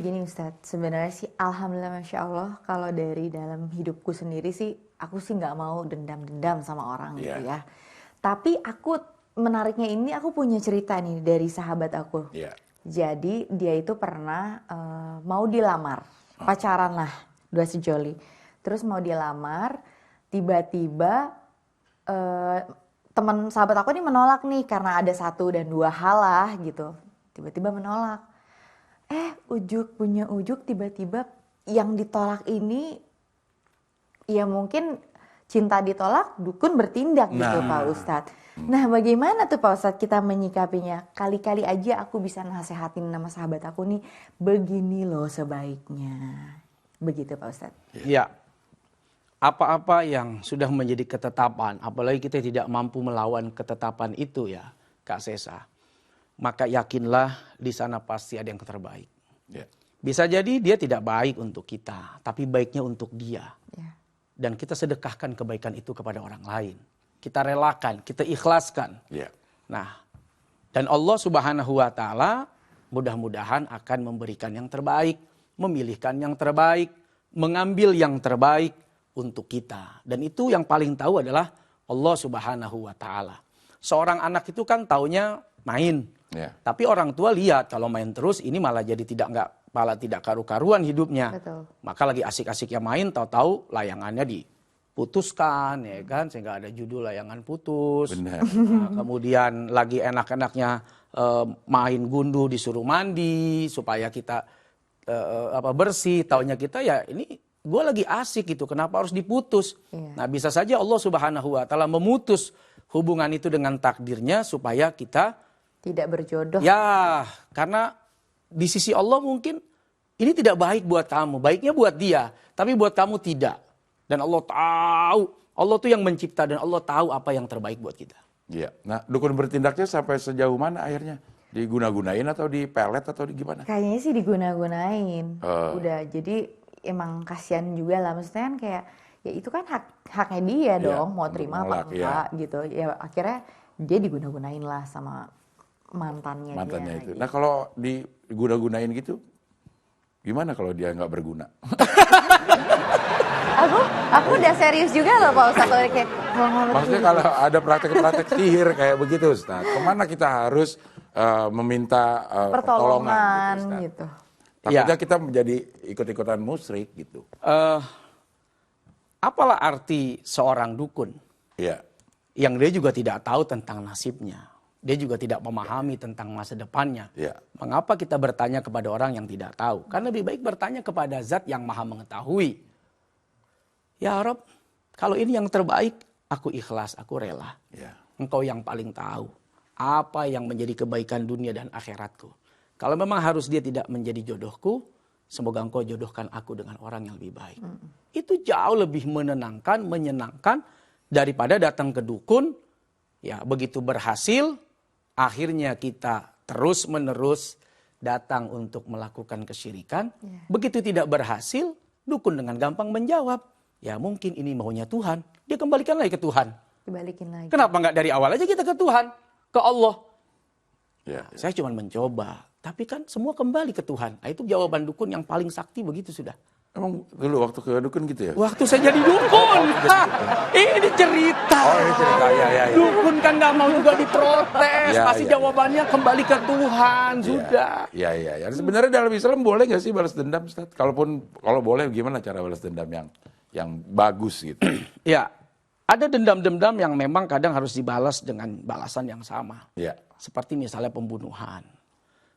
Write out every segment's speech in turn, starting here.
Gini Ustadz, sebenarnya sih Alhamdulillah Masya Allah kalau dari dalam hidupku sendiri sih aku sih nggak mau dendam-dendam sama orang gitu Iya, ya. Tapi aku menariknya ini aku punya cerita nih dari sahabat aku. iya. Jadi dia itu pernah mau dilamar, Oh, pacaran lah, dua sejoli. Terus mau dilamar, tiba-tiba eh, teman sahabat aku nih menolak nih karena ada satu dan dua hal lah gitu. Tiba-tiba menolak. Ujuk punya ujuk tiba-tiba yang ditolak ini ya mungkin cinta ditolak dukun bertindak gitu Pak nah, Ustadz. Nah bagaimana tuh Pak Ustadz kita menyikapinya? Kali-kali aja aku bisa nasehatin nama sahabat aku nih, begini loh sebaiknya. Begitu Pak Ustadz. Ya, apa-apa yang sudah menjadi ketetapan, apalagi kita tidak mampu melawan ketetapan itu ya, Kak Sesa, maka yakinlah di sana pasti ada yang terbaik. ya, Bisa jadi dia tidak baik untuk kita, tapi baiknya untuk dia. Ya. Dan kita sedekahkan kebaikan itu kepada orang lain. Kita relakan, kita ikhlaskan. ya, Nah, dan Allah Subhanahu wa taala mudah-mudahan akan memberikan yang terbaik, memilihkan yang terbaik, mengambil yang terbaik untuk kita. Dan itu yang paling tahu adalah Allah Subhanahu wa taala. Seorang anak itu kan taunya main. ya. Tapi orang tua lihat kalau main terus ini malah jadi malah tidak karu-karuan hidupnya. Betul. Maka lagi asik-asiknya main, tahu-tahu layangannya diputuskan ya kan, sehingga ada judul layangan putus. Benar. Nah, kemudian lagi enak-enaknya main gundu disuruh mandi supaya kita bersih. Taunya kita ya ini gue lagi asik gitu, kenapa harus diputus? Iya. Nah bisa saja Allah Subhanahu wa taala memutus hubungan itu dengan takdirnya supaya kita Tidak berjodoh. ya, karena di sisi Allah mungkin ini tidak baik buat kamu. Baiknya buat dia, tapi buat kamu tidak. Dan Allah tahu, Allah tuh yang mencipta dan Allah tahu apa yang terbaik buat kita. Iya. Nah, dukun bertindaknya sampai sejauh mana akhirnya? Diguna-gunain atau dipelet atau gimana? Kayaknya sih diguna-gunain. Oh. Udah, jadi emang kasihan juga lah. Maksudnya kan kayak, ya itu kan haknya dia Iya, dong. Mau untuk terima menolak, apa enggak gitu. Ya akhirnya dia diguna-gunain lah sama mantannya Itu. dia. Nah, kalau diguna-gunain gitu, gimana kalau dia nggak berguna? Aku udah serius juga loh Pak Ustadz. Kayak, Maksudnya kalau ada praktek-praktek sihir kayak begitu, Ustaz, kemana kita harus meminta pertolongan pertolongan gitu, Ustaz? gitu. Takutnya Ya. kita menjadi ikut-ikutan musyrik gitu. Apalah arti seorang dukun Iya, yang dia juga tidak tahu tentang nasibnya. Dia juga tidak memahami tentang masa depannya. iya. Mengapa kita bertanya kepada orang yang tidak tahu? Kan lebih baik bertanya kepada zat yang maha mengetahui. Ya Rob, kalau ini yang terbaik, aku ikhlas, aku rela. Iya. Engkau yang paling tahu apa yang menjadi kebaikan dunia dan akhiratku. Kalau memang harus dia tidak menjadi jodohku, semoga engkau jodohkan aku dengan orang yang lebih baik. Itu jauh lebih menenangkan, menyenangkan daripada datang ke dukun. Ya begitu berhasil, akhirnya kita terus-menerus datang untuk melakukan kesyirikan. Begitu tidak berhasil, dukun dengan gampang menjawab. Ya mungkin ini maunya Tuhan. Dia kembalikan lagi ke Tuhan. Dibalikin lagi. Kenapa nggak dari awal aja kita ke Tuhan? Ke Allah. Iya. Saya cuma mencoba. Tapi kan semua kembali ke Tuhan. Nah, itu jawaban dukun yang paling sakti begitu sudah. Emang dulu waktu ke dukun gitu ya? Waktu saya jadi dukun. Ini cerita. Oh, ini cerita. Ya. Dukun kan nggak mau juga diprotes. Ya, Pasti ya. jawabannya kembali ke Tuhan. Sudah. Iya. Sebenarnya dalam Islam boleh nggak sih balas dendam, Ustaz? Kalau boleh, gimana cara balas dendam yang bagus gitu? Ya, ada dendam-dendam yang memang kadang harus dibalas dengan balasan yang sama. Iya. Seperti misalnya pembunuhan.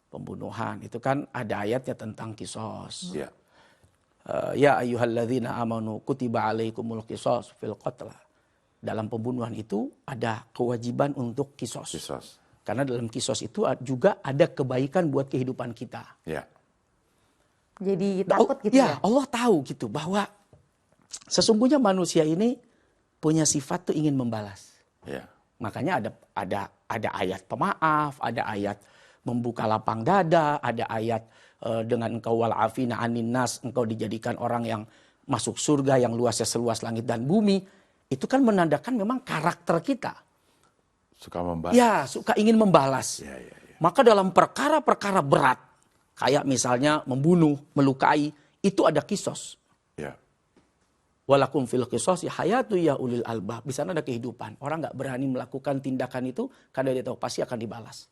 Pembunuhan itu kan ada ayatnya tentang kisos. Iya. Ya ayyuhalladzina amanu kutiba alaikumul qisas fil qatla. Dalam pembunuhan itu ada kewajiban untuk kisos. Kisos. Karena dalam kisos itu juga ada kebaikan buat kehidupan kita. Iya. Jadi takut gitu ya. Allah tahu gitu bahwa sesungguhnya manusia ini punya sifat tuh ingin membalas. Iya. Makanya ada ayat pemaaf, ada ayat membuka lapang dada, ada ayat dengan engkau wal'afina anin nas, engkau dijadikan orang yang masuk surga yang luasnya seluas langit dan bumi. Itu kan menandakan memang karakter kita. Suka membalas. Ya, suka ingin membalas. Iya. Maka dalam perkara-perkara berat, Kayak misalnya membunuh, melukai, itu ada kisos. Ya. Walakum fil qisasi hayatu ya ulil albab. Di sana ada kehidupan. Orang nggak berani melakukan tindakan itu karena dia tahu pasti akan dibalas.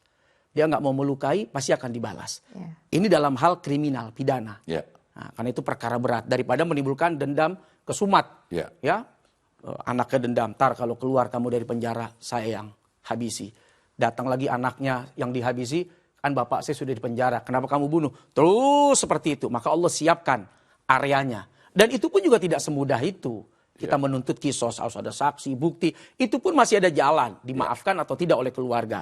Dia nggak mau melukai, pasti akan dibalas. Yeah. Ini dalam hal kriminal, pidana. Ya. Nah, karena itu perkara berat daripada menimbulkan dendam kesumat. Ya. Ya, anaknya dendam. Tar kalau keluar kamu dari penjara, saya yang habisi. Datang lagi anaknya yang dihabisi, kan bapak saya sudah di penjara. Kenapa kamu bunuh? Terus seperti itu. Maka Allah siapkan areanya. Dan itu pun juga tidak semudah itu. Kita menuntut kisos, harus ada saksi, bukti. Itu pun masih ada jalan. Dimaafkan atau tidak oleh keluarga.